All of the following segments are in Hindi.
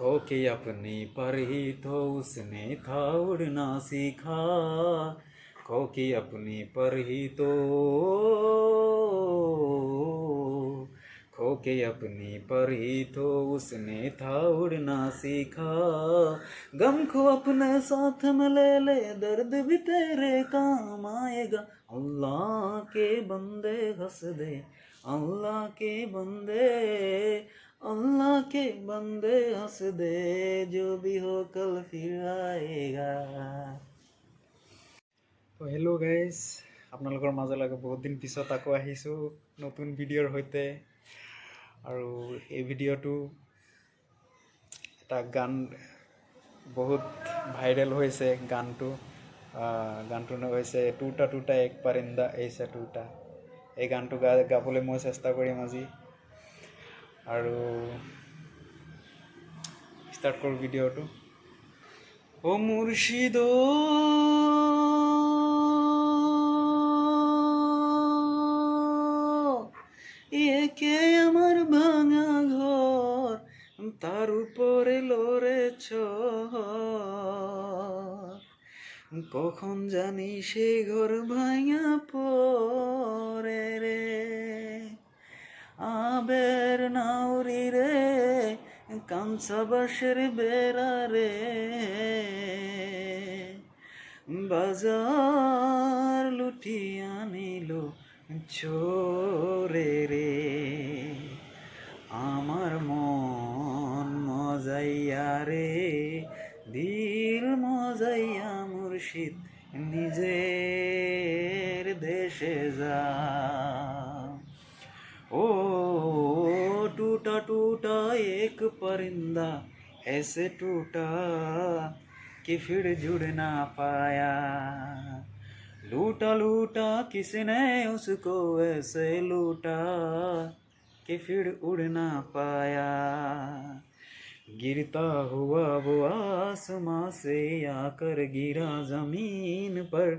खो के अपने पर ही तो उसने था उड़ना सीखा, खो के अपने पर ही तो, खो के अपनी पर ही तो उसने था उड़ना सीखा। गम को अपने साथ में ले ले, दर्द भी तेरे काम आएगा। अल्लाह के बंदे हंस दे, अल्लाह के बंदे, अल्लाह के बंदे हंस दे, जो भी हो कल फिर आएगा। তো হেল্ল' গাইজ, আপোনালোকৰ মাজলৈকে বহুত দিন পিছত আকৌ আহিছোঁ নতুন ভিডিঅ'ৰ সৈতে। আৰু এই ভিডিঅ'টো এটা গান বহুত ভাইৰেল হৈছে। গানটোৰ নাম হৈছে টুটা টুটা এক পাৰিন্দা এইচা টুটা। এই গানটো গাবলৈ মই চেষ্টা কৰিম আজি। আৰু ষ্টাৰ্ট কৰোঁ ভিডিঅ'টো। ও মুর্শিদ, একে আমার ভাঙা ঘর, তার উপরে লড়েছ, কখন জানি সে ঘর ভাঙা পরে রে। আবের নাউরি রে, কাঞ্চা বাঁশের বেড়া রে, বাজার লুটিয়া নিল চোরে রে। আমার মন মজাইয়া রে, দিল মজাইয়া মুর্শিদ নিজের দেশে যা। ओ टूटा टूटा एक परिंदा ऐसे टूटा कि फिर जुड़ ना पाया। लूटा लूटा किसने उसको ऐसे लूटा कि फिर उड़ ना पाया। गिरता हुआ वो आसमां से आकर गिरा जमीन पर,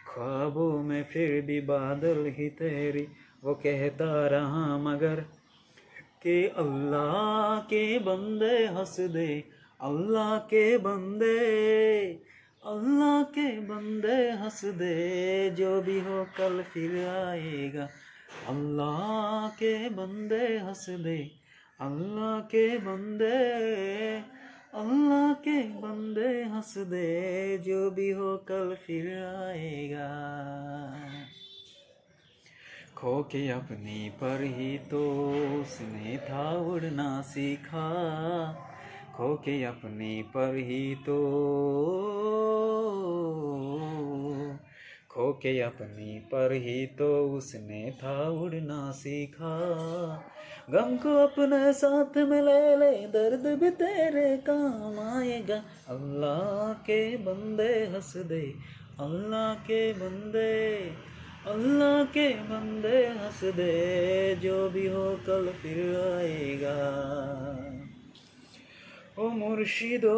ख्वाबों में फिर भी बादल ही तेरी वो कहता रहा मगर कि अल्लाह के बंदे हंस दे, अल्लाह के बंदे, अल्लाह के बंदे हंस दे, जो भी हो कल फिर आएगा। अल्लाह के बंदे हंस दे, अल्लाह के बंदे, अल्लाह के बंदे हंस दे, जो भी हो कल फिर आएगा। खो के अपनी पर ही तो उसने था उड़ना सीखा, खो के अपनी पर ही तो, खो के अपनी पर ही तो उसने था उड़ना सीखा। गम को अपने साथ में ले ले, दर्द भी तेरे काम आएगा। अल्लाह के बंदे हंस दे, अल्लाह के बंदे, अल्लाह के बंदे हंस दे, जो भी हो कल फिर आएगा। ओ मुर्शिदो,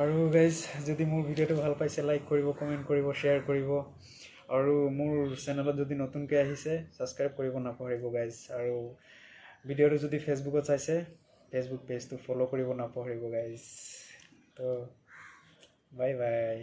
আৰু গাইজ, যদি মোৰ ভিডিঅ'টো ভাল পাইছে লাইক কৰিব, কমেণ্ট কৰিব, শ্বেয়াৰ কৰিব। আৰু মোৰ চেনেলত যদি নতুনকৈ আহিছে ছাবস্ক্ৰাইব কৰিব নাপাহৰিব গাইজ। আৰু ভিডিঅ'টো যদি ফেচবুকত চাইছে ফেচবুক পেজটো ফ'ল' কৰিব নাপাহৰিব গাইজ। তো বাই বাই।